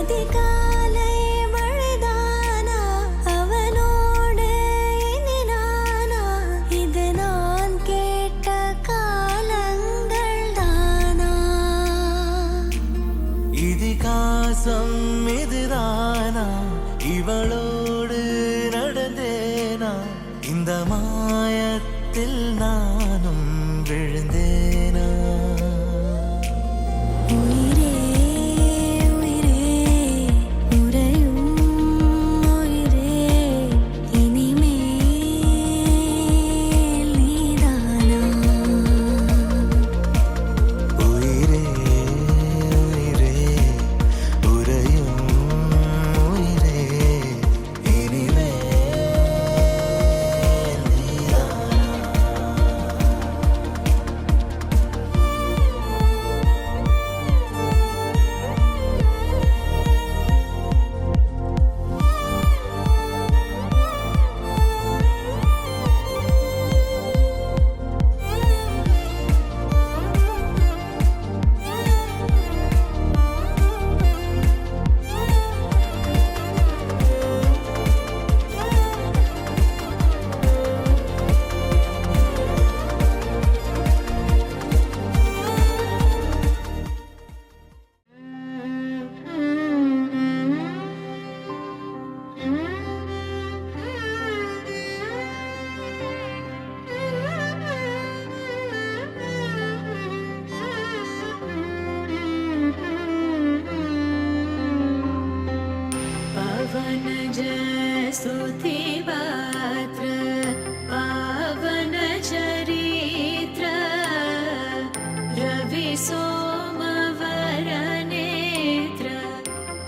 அதிகாலை மழைதானா அவனோடு இனி நானா இது நான் கேட்ட காலங்கள் தானா இதிகாசம் இதுதானா இவளோடு நடந்தேனா இந்த மாயத்தில் நானும் விழுந்தேனா உயிரே உயிரே உறையும் உயிரே இனிமேல் நீதானா உயிரே உயிரே உறையும் உயிரே இனிமேல் நீதானா पवन स्तुति पात्र पावन चरित्र रवि सोमवर नेत्र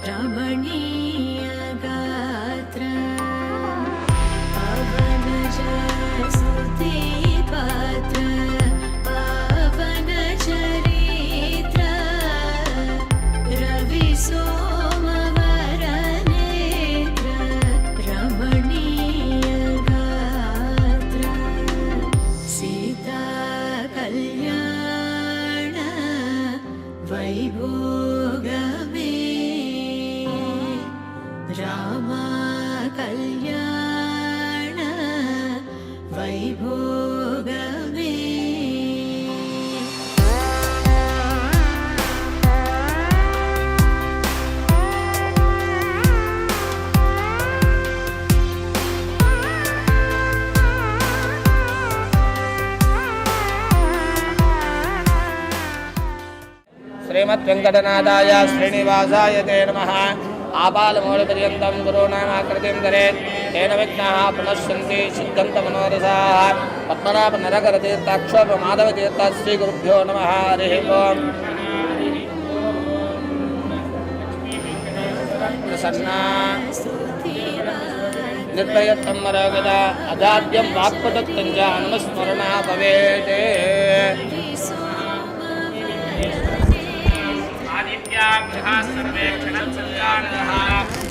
रमणीय गात्र पवन स्तुति पात्र पावन चरित्र रवि सोमवर नेत्र रमणीय गात्र सीता कल्याण वैभोगमे राम कल्याण वैभोगमे श्रीमद्वेंकटनाथाय श्रीनिवासाय ते नमः आपालमूलपर्यन्तं गुरूणामाकृतिं धरेत् तेन विघ्नाः प्रणश्यन्ति सिद्धन्तमनोरथाः पद्मनाभनरकरतीर्थाक्षोभमाधवतीर्थ श्रीगुरुभ्यो नमः हरिः ओम् प्रसन्ना निर्भयत्वं मरोगदा अजाड्यं वाक्पटुत्वं च अनुस्मरणा भवेत्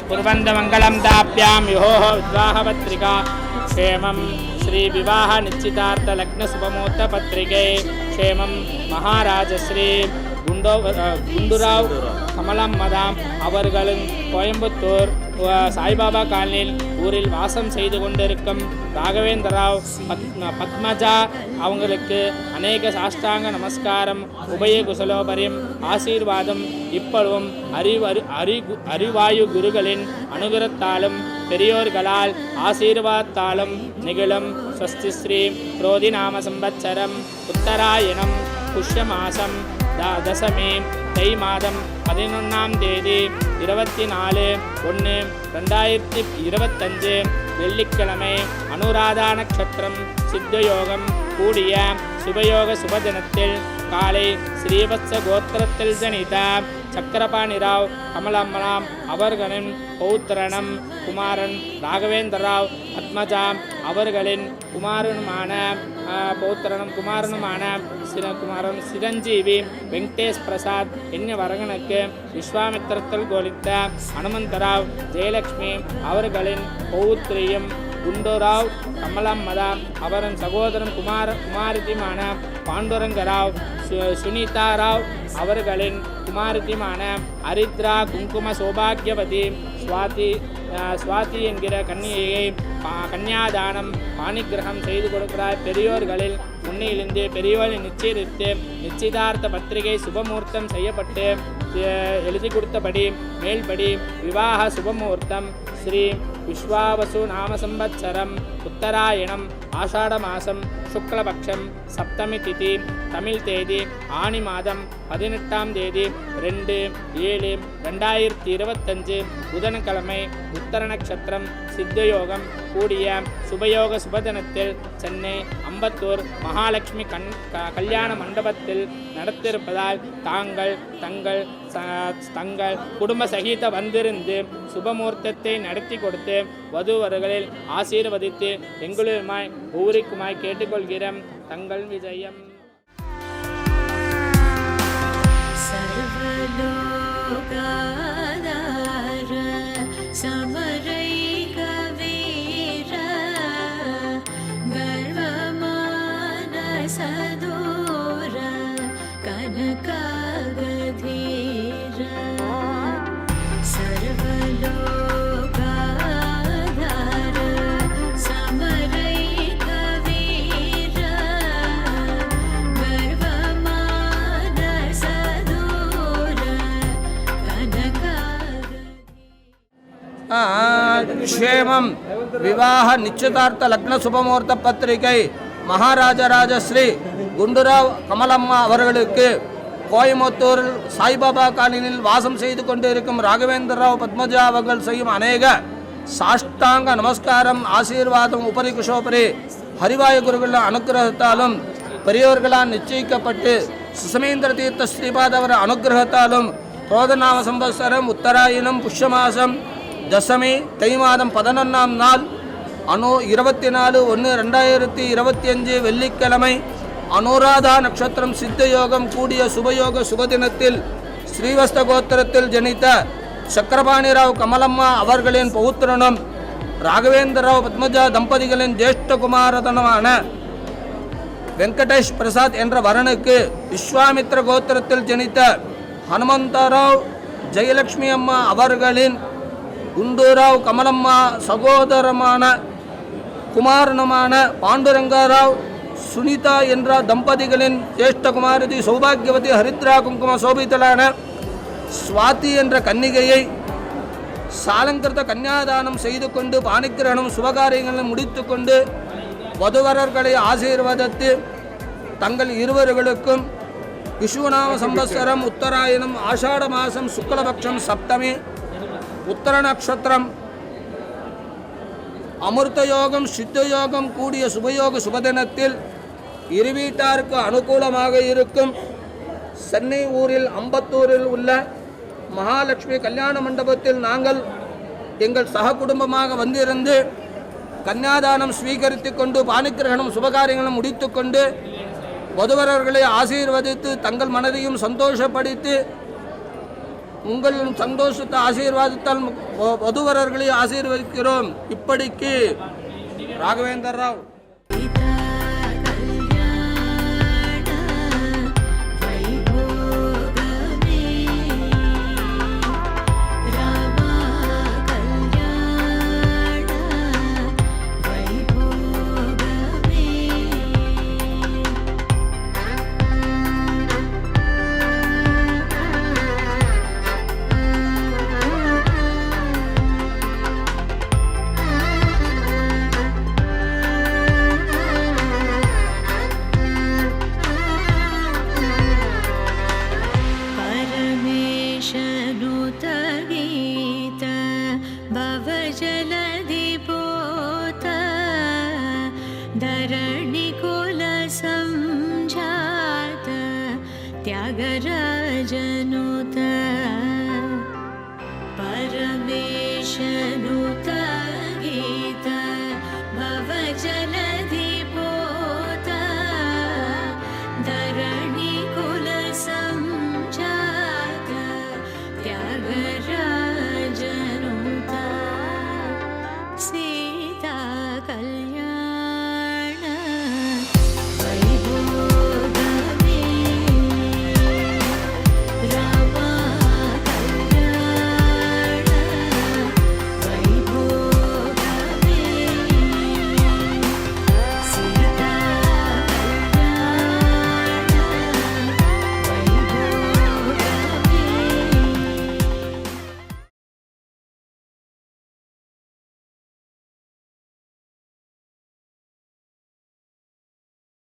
कुर्वन्तमङ्गलं ताभ्यां योः विवाहपत्रिका क्षेमं श्रीविवाह निश्चितार्थलग्नशुभमुहूर्तपत्रिके क्षेमं महाराजश्री குண்டுராவ் கமலம்மதாம் அவர்களும் கோயம்புத்தூர் சாய்பாபா காலனியில் ஊரில் வாசம் செய்து கொண்டிருக்கும் ராகவேந்திரராவ் பத்மஜா அவங்களுக்கு அநேக சாஷ்டாங்க நமஸ்காரம் உபய குசலோபரியம் ஆசீர்வாதம் இப்பொழுதும் அறிவாயு குருகளின் அனுகிரகத்தாலும் பெரியோர்களால் ஆசீர்வாதத்தாலும் நிகழும் ஸ்வஸ்தி ஸ்ரீ குரோதி நாம சம்பத்சரம் உத்தராயணம் புஷ்யமாசம் தசமி தை மாதம் 11ஆம் தேதி 24/1/2025 வெள்ளிக்கிழமை அனுராதா நட்சத்திரம் சித்தயோகம் கூடிய சுபயோக சுபதினத்தில் காலை ஸ்ரீவத்ச கோத்திரத்தில் ஜனித சக்கரபாணிராவ் கமலம்மலாம் அவர்களின் பௌத்திரனும் குமாரன் ராகவேந்திரராவ் பத்மஜா அவர்களின் குமாரனுமான சிரஞ்சீவி வெங்கடேஷ் பிரசாத் என்னவரகனுக்கு விஸ்வாமித்திரத்தில் கோலித்த அனுமந்தராவ் ஜெயலட்சுமி அவர்களின் பௌத்திரியும் குண்டுராவ் கமலம்மதா அவரின் சகோதரன் குமாரத்தியுமான பாண்டுரங்கராவ் சுனிதாராவ் அவர்களின் குமாரத்தியுமான ஹரித்ரா குங்கும சௌபாகியவதி சுவாதி என்கிற கன்னிகையை கன்னியாதானம் பாணிகிரகம் செய்து கொடுக்கிறார். பெரியோர்களில் முன்னிலிருந்து பெரியோரில் நிச்சயித்து நிச்சயதார்த்த பத்திரிகை சுபமுகூர்த்தம் செய்யப்பட்டு எழுதி கொடுத்தபடி மேல்படி விவாக சுபமுகூர்த்தம் ஸ்ரீ விஸ்வாவசு நாம சம்பத்சரம் உத்தராயணம் ஆஷாட மாதம் சுக்லபக்ஷம் சப்தமி திதி தமிழ் தேதி ஆனி மாதம் 18ஆம் தேதி 2/7/2025 புதன்கிழமை உத்தர நட்சத்திரம் சித்தயோகம் கூடிய சுபயோக சுபதினத்தில் சென்னை அம்பத்தூர் மகாலட்சுமி கல்யாண மண்டபத்தில் நடத்திருப்பதால் தங்கள் குடும்ப சகித வந்திருந்து சுபமுகூர்த்தத்தை நடத்தி கொடுத்து வதுவர்களில் ஆசீர்வதித்து எங்களுமாய் ஊரிக்குமாய் கேட்டுக்கொள்கிறோம். தங்கள் விஜயம். சர்வலோகாதார சமரைக வீர கர்வமான சதூர கனகாகதீர சர்வலோகாதார சமரைக வீர கர்வமான சதூர క్షేమం వివాహ నిశ్చితార్థ లగ్న శుభముహూర్த்த பத்திரிகை மகாராஜராஜஸ்ரீ குண்டுராவ் கமலம்மா அவர்களுக்கு கோயம்புத்தூரில் சாய்பாபா காலனியில் வாசம் செய்து கொண்டிருக்கும் ராகவேந்திரராவ் பத்மஜா அவர்கள் செய்யும் அநேக சாஷ்டாங்க நமஸ்காரம் ஆசீர்வாதம் உபரி குஷோபரி ஹரிவாயு குருಗಳ அனுகிரகத்தாலும் பெரியோர்களால் நிச்சயிக்கப்பட்டு சுசமேந்திர தீர்த்த ஸ்ரீபாத் அவர் அனுகிரகத்தாலும் ரோதநாம சம்பத்சரம் உத்தராயணம் புஷ்யமாசம் தசமி தை மாதம் 11ஆம் நாள் 24/1/2025 வெள்ளிக்கிழமை அனுராதா நட்சத்திரம் சித்தயோகம் கூடிய சுபயோக சுபதினத்தில் ஸ்ரீவஸ்த கோத்திரத்தில் ஜனித்த சக்கரபாணிராவ் கமலம்மா அவர்களின் பௌத்திரனும் ராகவேந்திரராவ் பத்மஜா தம்பதிகளின் ஜேஷ்ட குமாரதனமான வெங்கடேஷ் பிரசாத் என்ற வரனுக்கு விஸ்வாமித்ர கோத்திரத்தில் ஜனித்த ஹனுமந்தராவ் ஜெயலட்சுமி அம்மா அவர்களின் குண்டுராவ் கமலம்மா சகோதரமான குமாரனுமான பாண்டுரங்கராவ் சுனிதா என்ற தம்பதிகளின் ஜேஷ்ட குமாரதி சௌபாகியவதி ஹரித்ரா குங்கும சோபித்தலான சுவாதி என்ற கன்னிகையை சாலங்கிருத கன்னியாதானம் செய்து கொண்டு பாணிகிரகணம் சுபகாரியங்களை முடித்து கொண்டு வதுவரர்களை ஆசீர்வதித்து தங்கள் இருவர்களுக்கும் விஸ்வநாம சம்பத்சரம் உத்தராயணம் ஆஷாட மாதம் சுக்லபக்ஷம் சப்தமி உத்தர நட்சத்திரம் அமிர்த யோகம் சித்த யோகம் கூடிய சுபயோக சுபதினத்தில் இருவீட்டாருக்கு அனுகூலமாக இருக்கும் சென்னை ஊரில் அம்பத்தூரில் உள்ள மகாலட்சுமி கல்யாண மண்டபத்தில் நாங்கள் எங்கள் சக குடும்பமாக வந்திருந்து கன்னியாதானம் ஸ்வீகரித்து கொண்டு பாணிகிரகணம் சுபகாரியங்களும் முடித்து கொண்டு வதுவரர்களை ஆசீர்வதித்து தங்கள் மனதையும் சந்தோஷப்படுத்தி உங்கள் சந்தோஷத்தை ஆசீர்வாதத்தால் வதுவரர்களை ஆசீர்வதிக்கிறோம். இப்படிக்கு ராகவேந்தர் ராவ். गीत भवजल